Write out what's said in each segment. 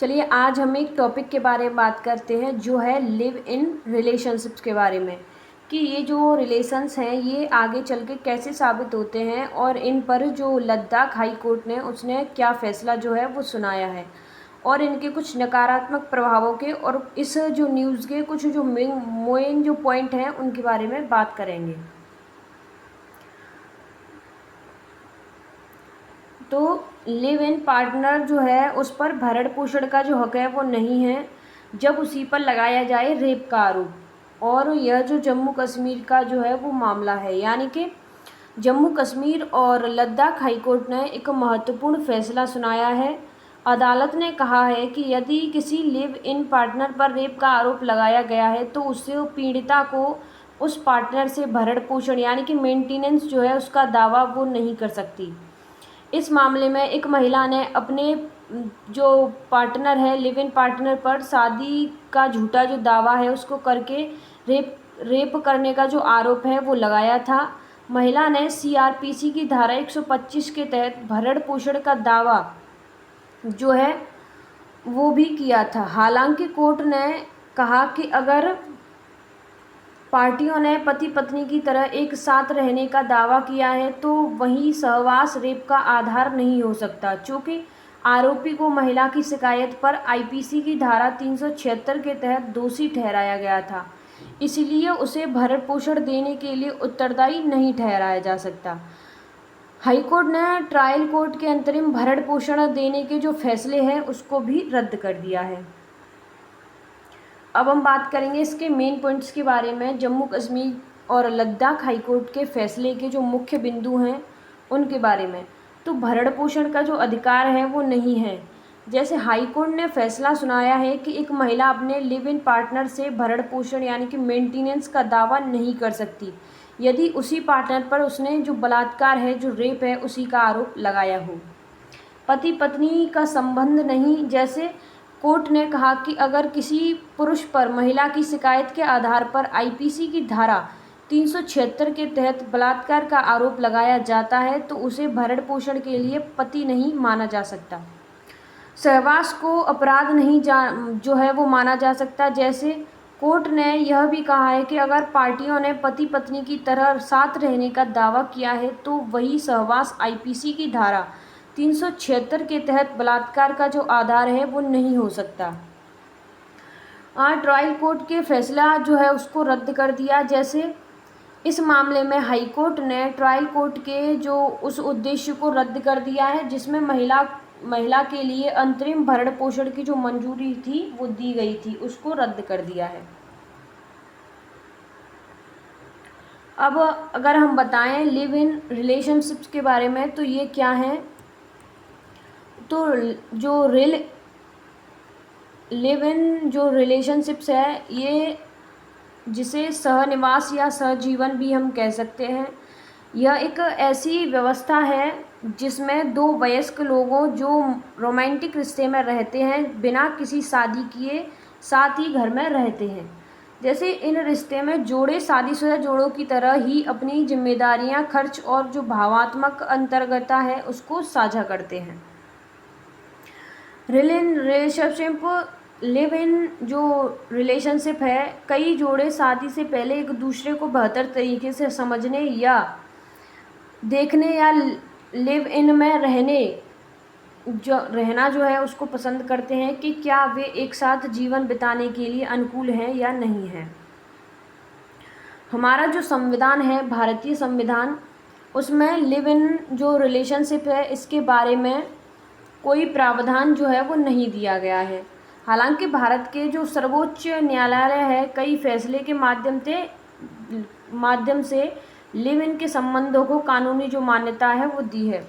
चलिए आज हम एक टॉपिक के बारे में बात करते हैं जो है लिव इन रिलेशनशिप्स के बारे में, कि ये जो रिलेशंस हैं ये आगे चल के कैसे साबित होते हैं और इन पर जो लद्दाख हाई कोर्ट ने उसने क्या फ़ैसला जो है वो सुनाया है और इनके कुछ नकारात्मक प्रभावों के और इस जो न्यूज़ के कुछ जो मेन जो पॉइंट हैं उनके बारे में बात करेंगे। तो लिव इन पार्टनर जो है उस पर भरण पोषण का जो हक है वो नहीं है जब उसी पर लगाया जाए रेप का आरोप। और यह जो जम्मू कश्मीर का जो है वो मामला है, यानी कि जम्मू कश्मीर और लद्दाख हाईकोर्ट ने एक महत्वपूर्ण फैसला सुनाया है। अदालत ने कहा है कि यदि किसी लिव इन पार्टनर पर रेप का आरोप लगाया गया है तो उससे पीड़िता को उस पार्टनर से भरण पोषण यानी कि मेंटेनेंस जो है उसका दावा वो नहीं कर सकती। इस मामले में एक महिला ने अपने जो पार्टनर है लिव इन पार्टनर पर शादी का झूठा जो दावा है उसको करके रेप करने का जो आरोप है वो लगाया था। महिला ने सीआरपीसी की धारा 125 के तहत भरण पोषण का दावा जो है वो भी किया था। हालांकि कोर्ट ने कहा कि अगर पार्टियों ने पति पत्नी की तरह एक साथ रहने का दावा किया है तो वही सहवास रेप का आधार नहीं हो सकता, चूँकि आरोपी को महिला की शिकायत पर आईपीसी की धारा 376 के तहत दोषी ठहराया गया था, इसलिए उसे भरण पोषण देने के लिए उत्तरदायी नहीं ठहराया जा सकता। हाईकोर्ट ने ट्रायल कोर्ट के अंतरिम भरण पोषण देने के जो फैसले हैं उसको भी रद्द कर दिया है। अब हम बात करेंगे इसके मेन पॉइंट्स के बारे में। जम्मू कश्मीर और लद्दाख हाईकोर्ट के फैसले के जो मुख्य बिंदु हैं उनके बारे में। तो भरण पोषण का जो अधिकार है वो नहीं है। जैसे हाईकोर्ट ने फैसला सुनाया है कि एक महिला अपने लिव इन पार्टनर से भरण पोषण यानी कि मेंटेनेंस का दावा नहीं कर सकती यदि उसी पार्टनर पर उसने जो बलात्कार है जो रेप है उसी का आरोप लगाया हो। पति पत्नी का संबंध नहीं। जैसे कोर्ट ने कहा कि अगर किसी पुरुष पर महिला की शिकायत के आधार पर आईपीसी की धारा 376 के तहत बलात्कार का आरोप लगाया जाता है तो उसे भरण पोषण के लिए पति नहीं माना जा सकता। सहवास को अपराध नहीं जो है वो माना जा सकता। जैसे कोर्ट ने यह भी कहा है कि अगर पार्टियों ने पति पत्नी की तरह साथ रहने का दावा किया है तो वही सहवास आईपीसी की धारा 376 के तहत बलात्कार का जो आधार है वो नहीं हो सकता। ट्रायल कोर्ट के फैसला जो है उसको रद्द कर दिया। जैसे इस मामले में हाई कोर्ट ने ट्रायल कोर्ट के जो उस उद्देश्य को रद्द कर दिया है जिसमें महिला के लिए अंतरिम भरण पोषण की जो मंजूरी थी वो दी गई थी, उसको रद्द कर दिया है। अब अगर हम बताएं लिव इन रिलेशनशिप्स के बारे में तो ये क्या है, तो जो लिव इन जो रिलेशनशिप्स है ये जिसे सहनिवास या सहजीवन भी हम कह सकते हैं, यह एक ऐसी व्यवस्था है जिसमें दो वयस्क लोगों जो रोमांटिक रिश्ते में रहते हैं बिना किसी शादी किए साथ ही घर में रहते हैं। जैसे इन रिश्ते में जोड़े शादीशुदा जोड़ों की तरह ही अपनी जिम्मेदारियां, खर्च और जो भावनात्मक अंतर्गता है उसको साझा करते हैं। लिव इन जो रिलेशनशिप है, कई जोड़े शादी से पहले एक दूसरे को बेहतर तरीके से समझने या देखने या लिव इन में रहना जो है उसको पसंद करते हैं कि क्या वे एक साथ जीवन बिताने के लिए अनुकूल हैं या नहीं है। हमारा जो संविधान है, भारतीय संविधान, उसमें लिव इन जो रिलेशनशिप है इसके बारे में कोई प्रावधान जो है वो नहीं दिया गया है। हालांकि भारत के जो सर्वोच्च न्यायालय है कई फैसले के माध्यम से लिव इन के संबंधों को कानूनी जो मान्यता है वो दी है।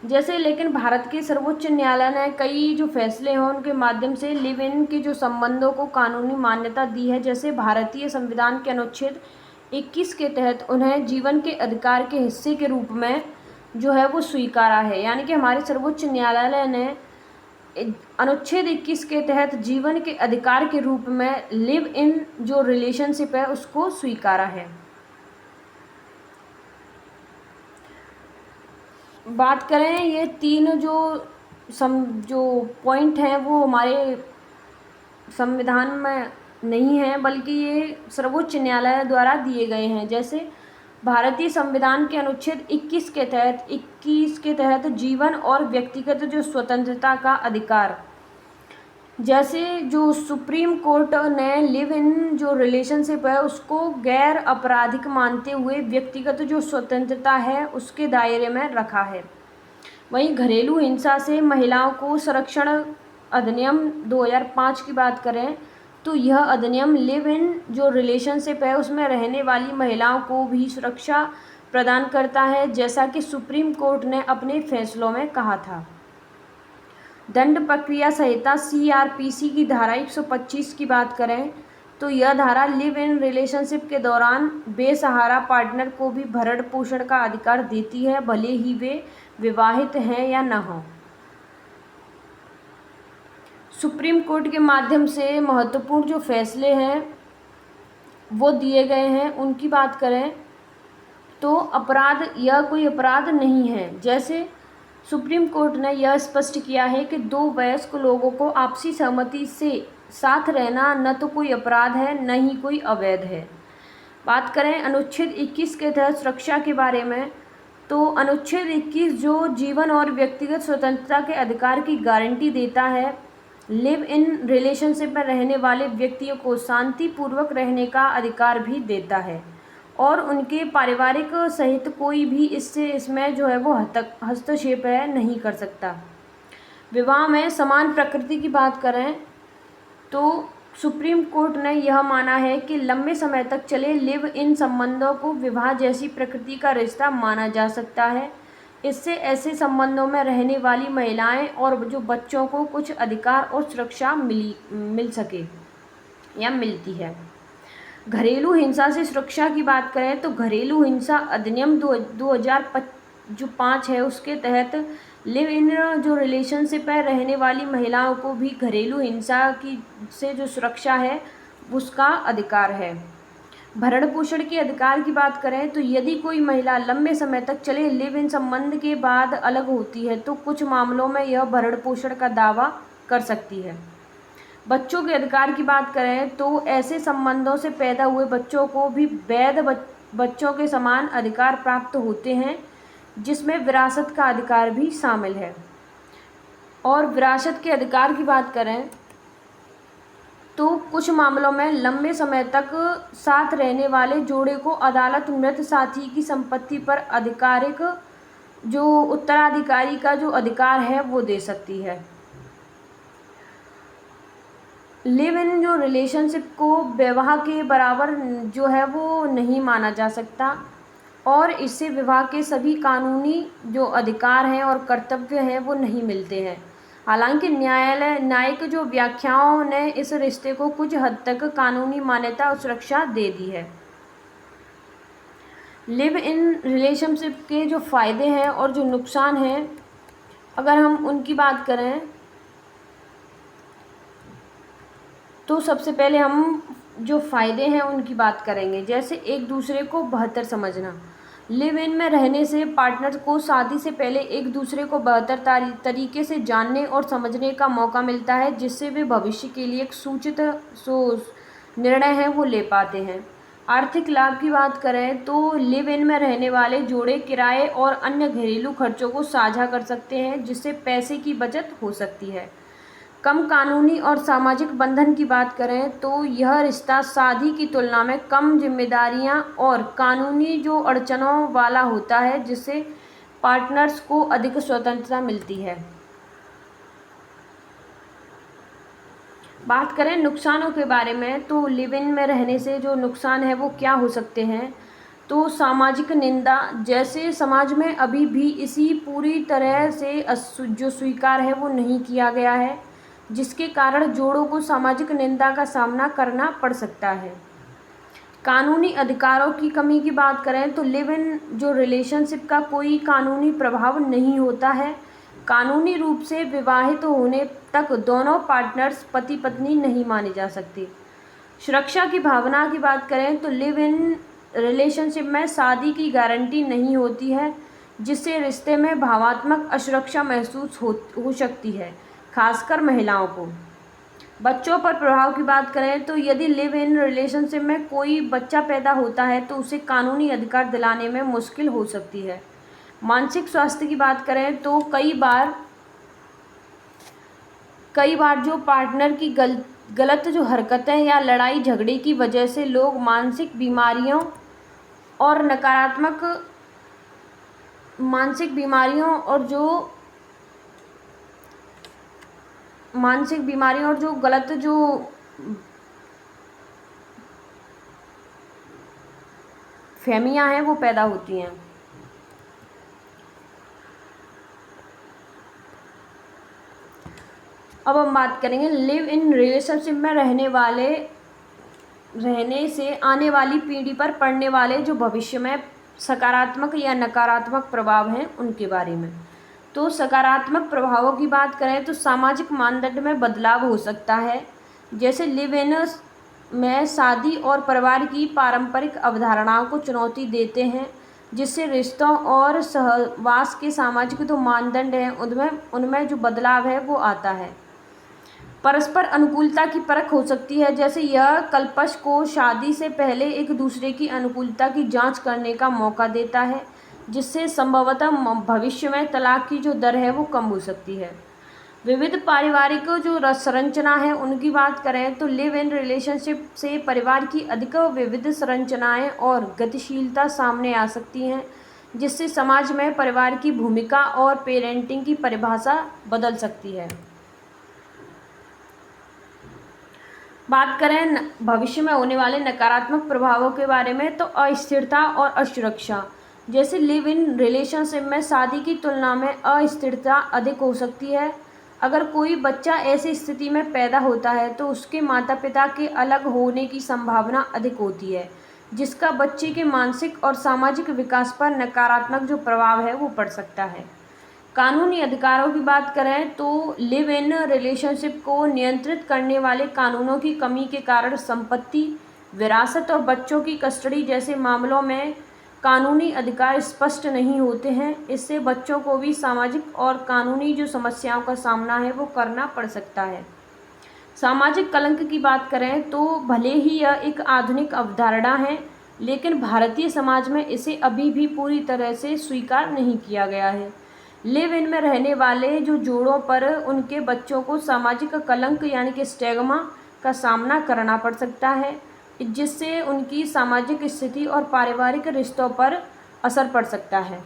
जैसे लेकिन भारत के सर्वोच्च न्यायालय ने कई जो फैसले हैं उनके माध्यम से लिव इन के जो संबंधों को कानूनी मान्यता दी है। जैसे भारतीय संविधान के अनुच्छेद 21 के तहत उन्हें जीवन के अधिकार के हिस्से के रूप में जो है वो स्वीकारा है। यानी कि हमारे सर्वोच्च न्यायालय ने अनुच्छेद 21 के तहत जीवन के अधिकार के रूप में लिव इन जो रिलेशनशिप है उसको स्वीकारा है। बात करें ये तीन जो जो पॉइंट हैं वो हमारे संविधान में नहीं है, बल्कि ये सर्वोच्च न्यायालय द्वारा दिए गए हैं। जैसे भारतीय संविधान के अनुच्छेद 21 के तहत जीवन और व्यक्तिगत जो स्वतंत्रता का अधिकार, जैसे जो सुप्रीम कोर्ट ने लिव इन जो रिलेशनशिप है उसको गैर आपराधिक मानते हुए व्यक्तिगत जो स्वतंत्रता है उसके दायरे में रखा है। वहीं घरेलू हिंसा से महिलाओं को संरक्षण अधिनियम 2005 की बात करें तो यह अधिनियम लिव इन जो रिलेशनशिप है उसमें रहने वाली महिलाओं को भी सुरक्षा प्रदान करता है, जैसा कि सुप्रीम कोर्ट ने अपने फैसलों में कहा था। दंड प्रक्रिया संहिता CRPC की धारा 125 की बात करें तो यह धारा लिव इन रिलेशनशिप के दौरान बेसहारा पार्टनर को भी भरण पोषण का अधिकार देती है, भले ही वे विवाहित हैं या न हों। सुप्रीम कोर्ट के माध्यम से महत्वपूर्ण जो फैसले हैं वो दिए गए हैं, उनकी बात करें तो अपराध, यह कोई अपराध नहीं है। जैसे सुप्रीम कोर्ट ने यह स्पष्ट किया है कि दो वयस्क लोगों को आपसी सहमति से साथ रहना न तो कोई अपराध है न ही कोई अवैध है। बात करें अनुच्छेद 21 के तहत सुरक्षा के बारे में तो अनुच्छेद 21 जो जीवन और व्यक्तिगत स्वतंत्रता के अधिकार की गारंटी देता है, लिव इन रिलेशनशिप में रहने वाले व्यक्तियों को शांतिपूर्वक रहने का अधिकार भी देता है और उनके पारिवारिक सहित कोई भी इसमें जो है वो हस्तक्षेप नहीं कर सकता। विवाह में समान प्रकृति की बात करें तो सुप्रीम कोर्ट ने यह माना है कि लंबे समय तक चले लिव इन संबंधों को विवाह जैसी प्रकृति का रिश्ता माना जा सकता है। इससे ऐसे संबंधों में रहने वाली महिलाएं और जो बच्चों को कुछ अधिकार और सुरक्षा मिल सके या मिलती है। घरेलू हिंसा से सुरक्षा की बात करें तो घरेलू हिंसा अधिनियम 2005 है उसके तहत लिव इन जो रिलेशनशिप है रहने वाली महिलाओं को भी घरेलू हिंसा से जो सुरक्षा है उसका अधिकार है। भरण पोषण के अधिकार की बात करें तो यदि कोई महिला लंबे समय तक चले लिव इन संबंध के बाद अलग होती है तो कुछ मामलों में यह भरण पोषण का दावा कर सकती है। बच्चों के अधिकार की बात करें तो ऐसे संबंधों से पैदा हुए बच्चों को भी वैध बच्चों के समान अधिकार प्राप्त होते हैं, जिसमें विरासत का अधिकार भी शामिल है। और विरासत के अधिकार की बात करें तो कुछ मामलों में लंबे समय तक साथ रहने वाले जोड़े को अदालत मृत साथी की संपत्ति पर आधिकारिक जो उत्तराधिकारी का जो अधिकार है वो दे सकती है। लिव इन जो रिलेशनशिप को विवाह के बराबर जो है वो नहीं माना जा सकता और इससे विवाह के सभी कानूनी जो अधिकार हैं और कर्तव्य हैं वो नहीं मिलते हैं। हालांकि न्यायिक जो व्याख्याओं ने इस रिश्ते को कुछ हद तक कानूनी मान्यता और सुरक्षा दे दी है। लिव इन रिलेशनशिप के जो फ़ायदे हैं और जो नुकसान हैं अगर हम उनकी बात करें तो सबसे पहले हम जो फ़ायदे हैं उनकी बात करेंगे। जैसे एक दूसरे को बेहतर समझना, लिव इन में रहने से पार्टनर को शादी से पहले एक दूसरे को बेहतर तरीके से जानने और समझने का मौका मिलता है, जिससे वे भविष्य के लिए एक सूचित निर्णय है वो ले पाते हैं। आर्थिक लाभ की बात करें तो लिव इन में रहने वाले जोड़े किराए और अन्य घरेलू खर्चों को साझा कर सकते हैं, जिससे पैसे की बचत हो सकती है। कम कानूनी और सामाजिक बंधन की बात करें तो यह रिश्ता शादी की तुलना में कम जिम्मेदारियां और कानूनी जो अड़चनों वाला होता है, जिससे पार्टनर्स को अधिक स्वतंत्रता मिलती है। बात करें नुकसानों के बारे में तो लिव इन में रहने से जो नुकसान है वो क्या हो सकते हैं तो सामाजिक निंदा, जैसे समाज में अभी भी इसी पूरी तरह से जो स्वीकार है वो नहीं किया गया है, जिसके कारण जोड़ों को सामाजिक निंदा का सामना करना पड़ सकता है। कानूनी अधिकारों की कमी की बात करें तो लिव इन जो रिलेशनशिप का कोई कानूनी प्रभाव नहीं होता है। कानूनी रूप से विवाहित होने तक दोनों पार्टनर्स पति पत्नी नहीं माने जा सकते। सुरक्षा की भावना की बात करें तो लिव इन रिलेशनशिप में शादी की गारंटी नहीं होती है, जिससे रिश्ते में भावनात्मक असुरक्षा महसूस हो सकती है, खासकर महिलाओं को। बच्चों पर प्रभाव की बात करें तो यदि लिव इन रिलेशनशिप में कोई बच्चा पैदा होता है तो उसे कानूनी अधिकार दिलाने में मुश्किल हो सकती है। मानसिक स्वास्थ्य की बात करें तो कई बार जो पार्टनर की गलत जो हरकतें या लड़ाई झगड़े की वजह से लोग मानसिक बीमारियों और जो गलत जो फहमियां हैं वो पैदा होती हैं। अब हम बात करेंगे लिव इन रिलेशनशिप में रहने से आने वाली पीढ़ी पर पड़ने वाले जो भविष्य में सकारात्मक या नकारात्मक प्रभाव हैं उनके बारे में। तो सकारात्मक प्रभावों की बात करें तो सामाजिक मानदंड में बदलाव हो सकता है, जैसे लिव इन में शादी और परिवार की पारंपरिक अवधारणाओं को चुनौती देते हैं, जिससे रिश्तों और सहवास के सामाजिक जो मानदंड हैं उनमें जो बदलाव है वो आता है। परस्पर अनुकूलता की परख हो सकती है, जैसे यह कल्पश को शादी से पहले एक दूसरे की अनुकूलता की जांच करने का मौका देता है, जिससे संभवतः भविष्य में तलाक की जो दर है वो कम हो सकती है। विविध पारिवारिक जो संरचना है उनकी बात करें तो लिव इन रिलेशनशिप से परिवार की अधिक विविध संरचनाएं और गतिशीलता सामने आ सकती हैं, जिससे समाज में परिवार की भूमिका और पेरेंटिंग की परिभाषा बदल सकती है। बात करें भविष्य में होने वाले नकारात्मक प्रभावों के बारे में तो अस्थिरता और असुरक्षा, जैसे लिव इन रिलेशनशिप में शादी की तुलना में अस्थिरता अधिक हो सकती है। अगर कोई बच्चा ऐसी स्थिति में पैदा होता है तो उसके माता पिता के अलग होने की संभावना अधिक होती है, जिसका बच्चे के मानसिक और सामाजिक विकास पर नकारात्मक जो प्रभाव है वो पड़ सकता है। कानूनी अधिकारों की बात करें तो लिव इन रिलेशनशिप को नियंत्रित करने वाले कानूनों की कमी के कारण संपत्ति, विरासत और बच्चों की कस्टडी जैसे मामलों में कानूनी अधिकार स्पष्ट नहीं होते हैं। इससे बच्चों को भी सामाजिक और कानूनी जो समस्याओं का सामना है वो करना पड़ सकता है। सामाजिक कलंक की बात करें तो भले ही यह एक आधुनिक अवधारणा है, लेकिन भारतीय समाज में इसे अभी भी पूरी तरह से स्वीकार नहीं किया गया है। लिव इन में रहने वाले जो जोड़ों पर उनके बच्चों को सामाजिक कलंक यानी कि स्टिग्मा का सामना करना पड़ सकता है, जिससे उनकी सामाजिक स्थिति और पारिवारिक रिश्तों पर असर पड़ सकता है।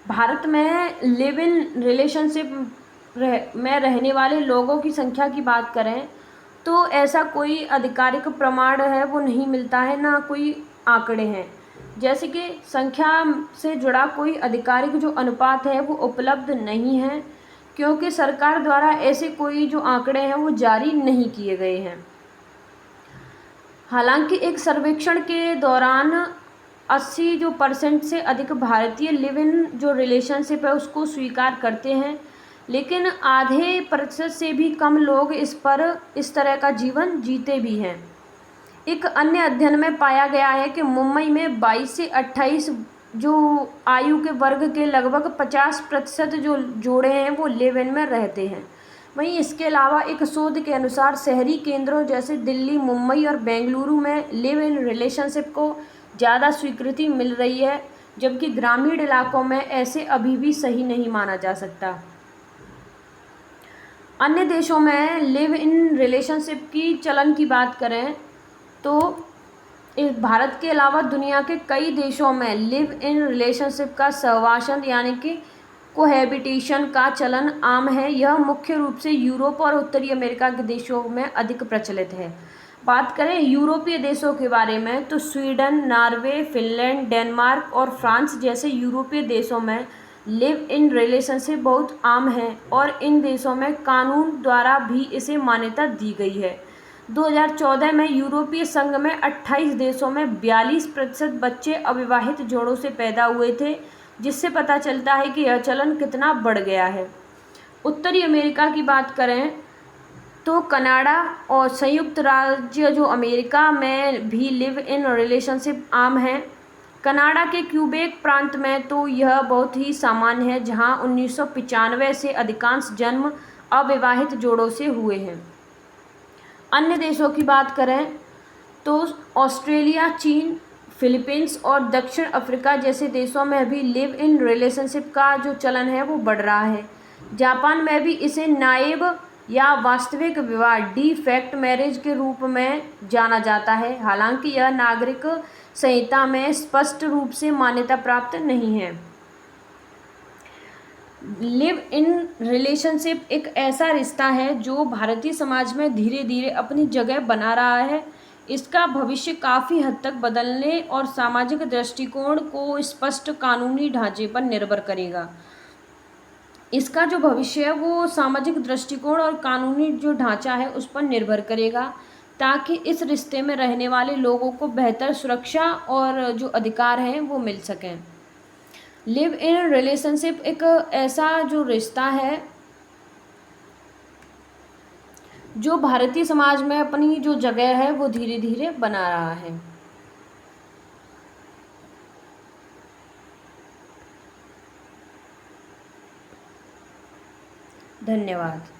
भारत में लिव इन रिलेशनशिप में रहने वाले लोगों की संख्या की बात करें तो ऐसा कोई आधिकारिक प्रमाण है वो नहीं मिलता है, ना कोई आंकड़े हैं। जैसे कि संख्या से जुड़ा कोई आधिकारिक जो अनुपात है वो उपलब्ध नहीं है, क्योंकि सरकार द्वारा ऐसे कोई जो आंकड़े हैं वो जारी नहीं किए गए हैं। हालांकि एक सर्वेक्षण के दौरान 80% से अधिक भारतीय लिव इन जो रिलेशनशिप है उसको स्वीकार करते हैं, लेकिन आधे प्रतिशत से भी कम लोग इस तरह का जीवन जीते भी हैं। एक अन्य अध्ययन में पाया गया है कि मुंबई में 22 से 28 जो आयु के वर्ग के लगभग 50% जो जोड़े हैं वो लिव इन में रहते हैं। वहीं इसके अलावा एक शोध के अनुसार शहरी केंद्रों जैसे दिल्ली, मुंबई और बेंगलुरु में लिव इन रिलेशनशिप को ज़्यादा स्वीकृति मिल रही है, जबकि ग्रामीण इलाकों में ऐसे अभी भी सही नहीं माना जा सकता। अन्य देशों में लिव इन रिलेशनशिप की चलन की बात करें तो इस भारत के अलावा दुनिया के कई देशों में लिव इन रिलेशनशिप का सहवासन यानी कि कोहैबिटेशन का चलन आम है। यह मुख्य रूप से यूरोप और उत्तरी अमेरिका के देशों में अधिक प्रचलित है। बात करें यूरोपीय देशों के बारे में तो स्वीडन, नॉर्वे, फिनलैंड, डेनमार्क और फ्रांस जैसे यूरोपीय देशों में लिव इन रिलेशनशिप बहुत आम है और इन देशों में कानून द्वारा भी इसे मान्यता दी गई है। 2014 में यूरोपीय संघ में 28 देशों में 42% बच्चे अविवाहित जोड़ों से पैदा हुए थे, जिससे पता चलता है कि यह चलन कितना बढ़ गया है। उत्तरी अमेरिका की बात करें तो कनाडा और संयुक्त राज्य जो अमेरिका में भी लिव इन रिलेशनशिप आम है। कनाडा के क्यूबेक प्रांत में तो यह बहुत ही सामान्य है, जहां 1995 से अधिकांश जन्म अविवाहित जोड़ों से हुए हैं। अन्य देशों की बात करें तो ऑस्ट्रेलिया, चीन, फिलीपींस और दक्षिण अफ्रीका जैसे देशों में भी लिव इन रिलेशनशिप का जो चलन है वो बढ़ रहा है। जापान में भी इसे नायब या वास्तविक विवाह डी फैक्ट मैरिज के रूप में जाना जाता है, हालांकि यह नागरिक संहिता में स्पष्ट रूप से मान्यता प्राप्त नहीं है। लिव इन रिलेशनशिप एक ऐसा रिश्ता है जो भारतीय समाज में धीरे धीरे अपनी जगह बना रहा है। इसका भविष्य काफ़ी हद तक बदलने और सामाजिक दृष्टिकोण को स्पष्ट कानूनी ढांचे पर निर्भर करेगा। इसका जो भविष्य है वो सामाजिक दृष्टिकोण और कानूनी जो ढांचा है उस पर निर्भर करेगा, ताकि इस रिश्ते में रहने वाले लोगों को बेहतर सुरक्षा और जो अधिकार हैं वो मिल सकें। लिव इन रिलेशनशिप एक ऐसा जो रिश्ता है जो भारतीय समाज में अपनी जो जगह है वो धीरे धीरे बना रहा है। धन्यवाद।